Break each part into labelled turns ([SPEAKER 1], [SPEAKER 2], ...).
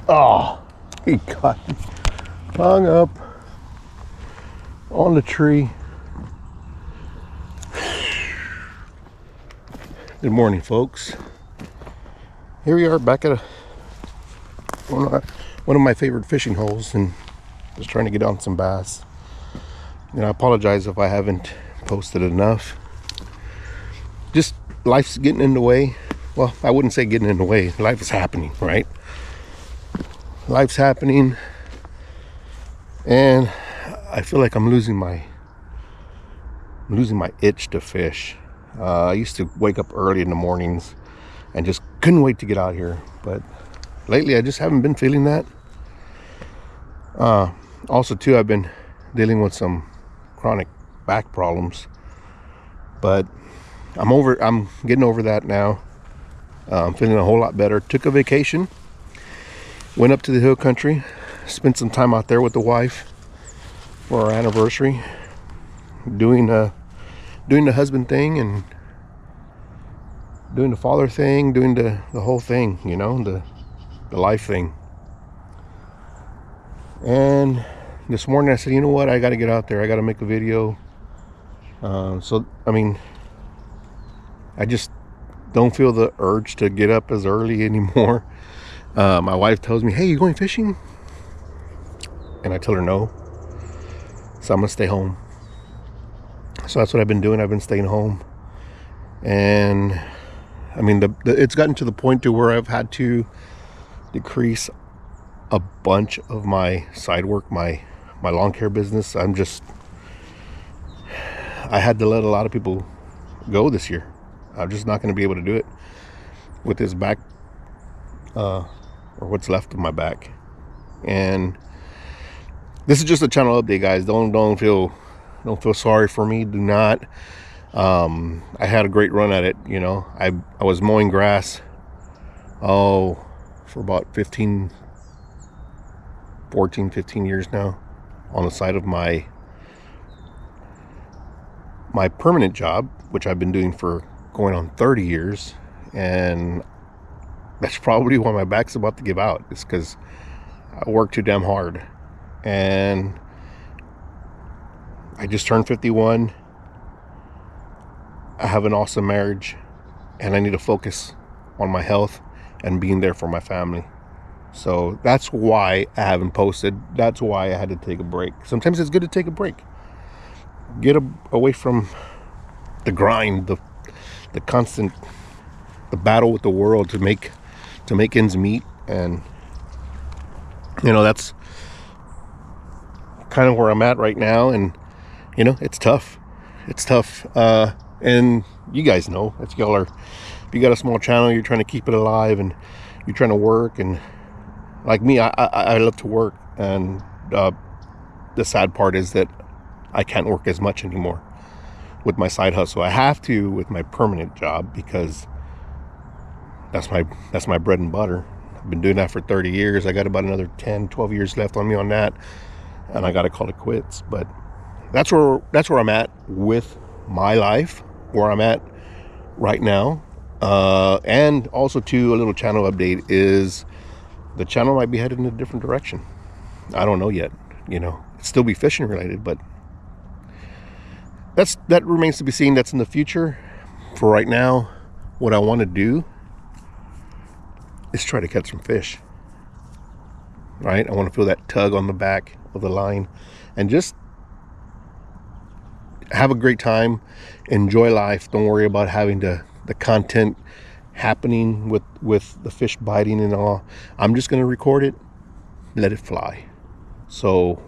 [SPEAKER 1] Oh, he got hung up on the tree. Good morning, folks. Here we are back at one of my favorite fishing holes, and just trying to get on some bass. And I apologize if I haven't posted enough. Just life's getting in the way. Well, I wouldn't say getting in the way. Life is happening, right? Life's happening, and I feel like I'm losing my itch to fish. I used to wake up early in the mornings and just couldn't wait to get out here, but lately I just haven't been feeling that. Also too, I've been dealing with some chronic back problems, but I'm getting over that now. I'm feeling a whole lot better. Took a vacation, went up to the hill country, spent some time out there with the wife for our anniversary, doing the husband thing and doing the father thing, doing the whole thing, you know, the life thing. And this morning I said, you know what, I got to get out there. I got to make a video. So I mean, I just don't feel the urge to get up as early anymore. My wife tells me, hey, you going fishing? And I tell her no. So I'm gonna stay home. So that's what I've been doing. I've been staying home. And I mean, it's gotten to the point to where I've had to decrease a bunch of my side work, my lawn care business. I had to let a lot of people go this year. I'm just not going to be able to do it with this back, or what's left of my back. And this is just a channel update, guys. Don't feel sorry for me. Do not. I had a great run at it. You know, I was mowing grass, for about 15 years now, on the side of my permanent job, which I've been doing for going on 30 years. And that's probably why my back's about to give out. It's because I work too damn hard. And I just turned 51. I have an awesome marriage, and I need to focus on my health and being there for my family. So that's why I haven't posted. That's why I had to take a break. Sometimes it's good to take a break. Get away from the grind, the constant, the battle with the world to make ends meet. And you know, that's kind of where I'm at right now. And you know, it's tough. And you guys know, if you got a small channel, you're trying to keep it alive, and you're trying to work. And like me, I love to work. And the sad part is that I can't work as much anymore with my side hustle. I have to with my permanent job, because that's my bread and butter. I've been doing that for 30 years. I got about another 10-12 years left on me on that, and I got to call it quits. But that's where I'm at with my life, where I'm at right now. And also too, a little channel update is the channel might be headed in a different direction. I don't know yet. You know, it'll still be fishing related, but that remains to be seen. That's in the future. For right now, what I want to do is try to catch some fish. Right? I want to feel that tug on the back of the line and just have a great time, enjoy life. Don't worry about having the content happening with the fish biting and all. I'm just going to record it, let it fly. So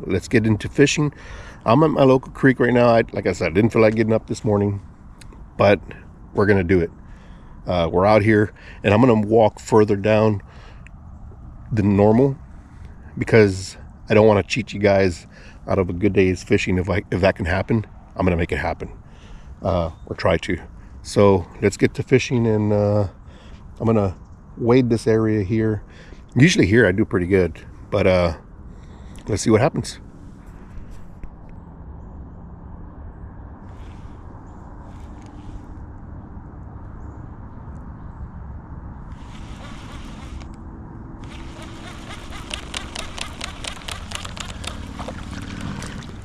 [SPEAKER 1] let's get into fishing. I'm at my local creek right now. Like I said, I didn't feel like getting up this morning, but we're going to do it. We're out here, and I'm going to walk further down than normal, because I don't want to cheat you guys out of a good day's fishing. If that can happen, I'm going to make it happen, or try to. So let's get to fishing, and I'm going to wade this area here. Usually here I do pretty good, but let's see what happens.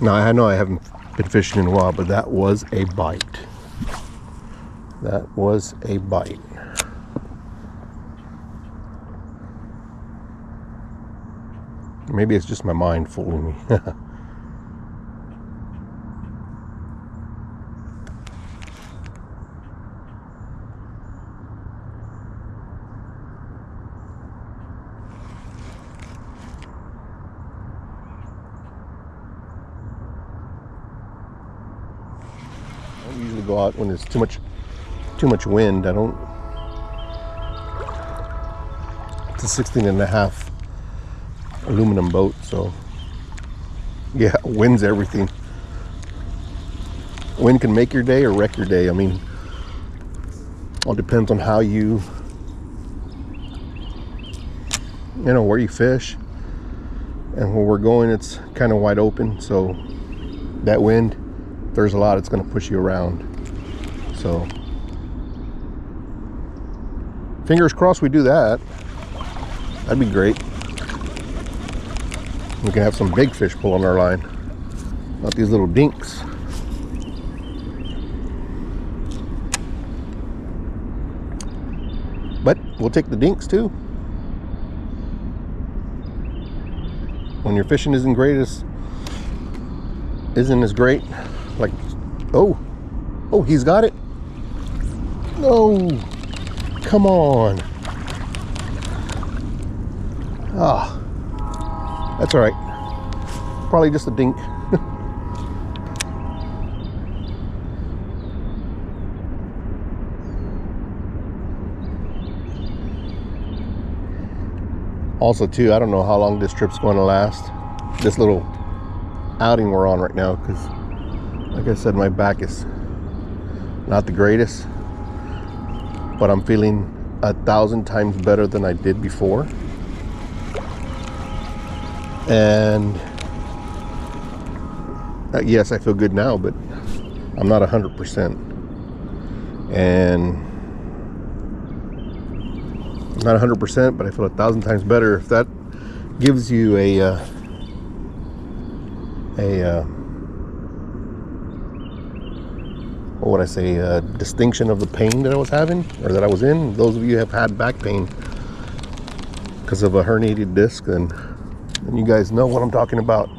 [SPEAKER 1] Now I know I haven't been fishing in a while, but that was a bite. That was a bite. Maybe it's just my mind fooling me. I don't usually go out when there's too much wind. I don't. It's a 16.5 aluminum boat, so yeah, wind's everything. Wind can make your day or wreck your day. I mean, all depends on how you know where you fish. And where we're going, it's kind of wide open, so that wind, if there's a lot, it's going to push you around. So fingers crossed we do that. That'd be great. We can have some big fish pull on our line, not these little dinks. But we'll take the dinks too. When your fishing isn't as great, like, oh, he's got it. No, come on. Ah, that's all right. Probably just a dink. Also too, I don't know how long this trip's going to last. This little outing we're on right now, because like I said, my back is not the greatest, but I'm feeling 1,000 times better than I did before. And yes, I feel good now, but I'm not 100%. And not 100%, but I feel 1,000 times better. If that gives you a what would I say, a distinction of the pain that I was having, or that I was in. Those of you who have had back pain because of a herniated disc, then you guys know what I'm talking about.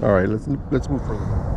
[SPEAKER 1] All right, let's move further.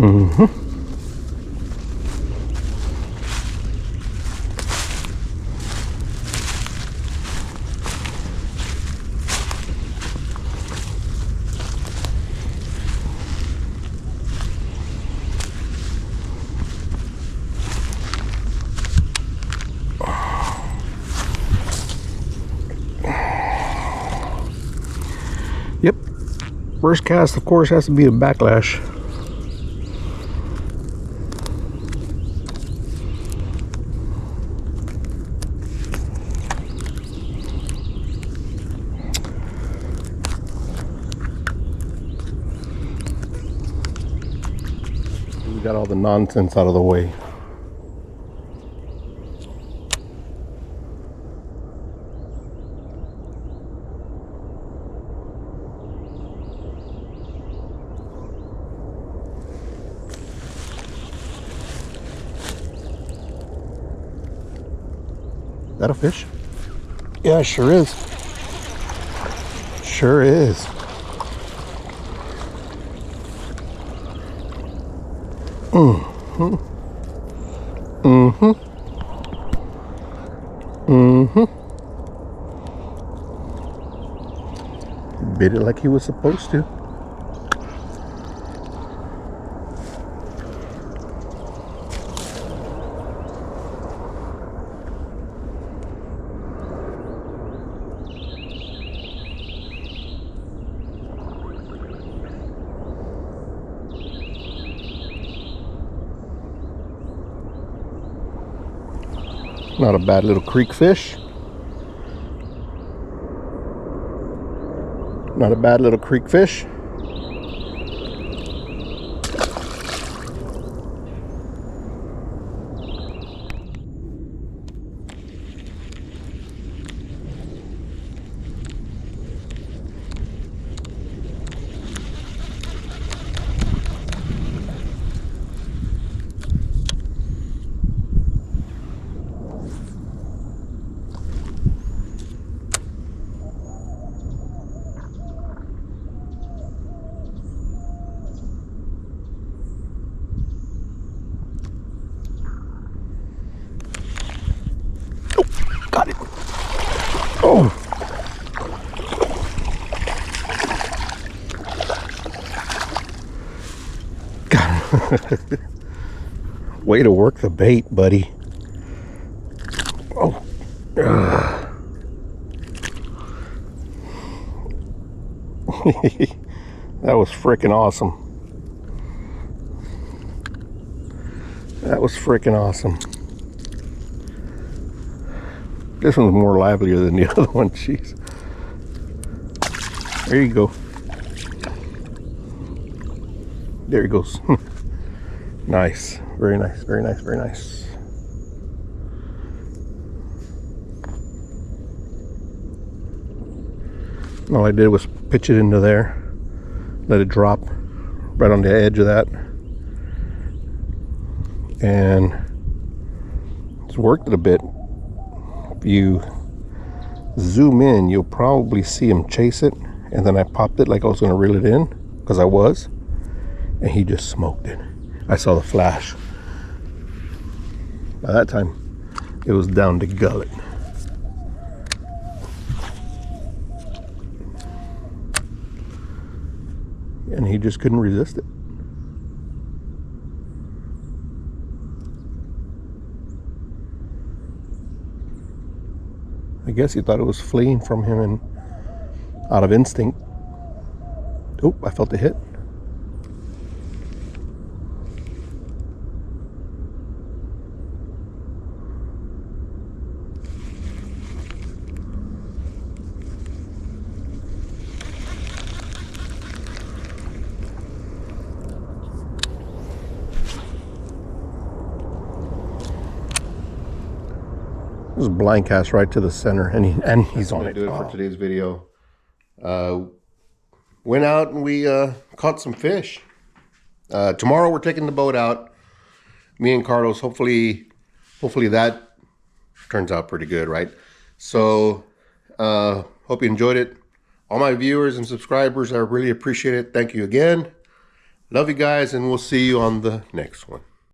[SPEAKER 1] Mm-hmm. Yep. First cast, of course, has to be a backlash. We got all the nonsense out of the way. that a fish? Yeah, sure is. Sure is. Mm-hmm. Mm-hmm. Mm-hmm. Bit it like he was supposed to. Not a bad little creek fish. Not a bad little creek fish. Got it. Oh. Got it. Way to work the bait, buddy. Oh. That was freaking awesome. That was freaking awesome. This one's more livelier than the other one. Jeez. There you go. There he goes. Nice. Very nice. Very nice. Very nice. All I did was pitch it into there. Let it drop right on the edge of that. And it's worked it a bit. If you zoom in, you'll probably see him chase it, and then I popped it like I was going to reel it in, because I was, and he just smoked it. I saw the flash. By that time it was down to gullet. And he just couldn't resist it. I guess he thought it was fleeing from him and out of instinct. Oh, I felt a hit. This is blind cast right to the center, and he's on it. Do it for today's video. Went out and we caught some fish. Tomorrow we're taking the boat out. Me and Carlos. Hopefully that turns out pretty good, right? So hope you enjoyed it. All my viewers and subscribers, I really appreciate it. Thank you again. Love you guys, and we'll see you on the next one.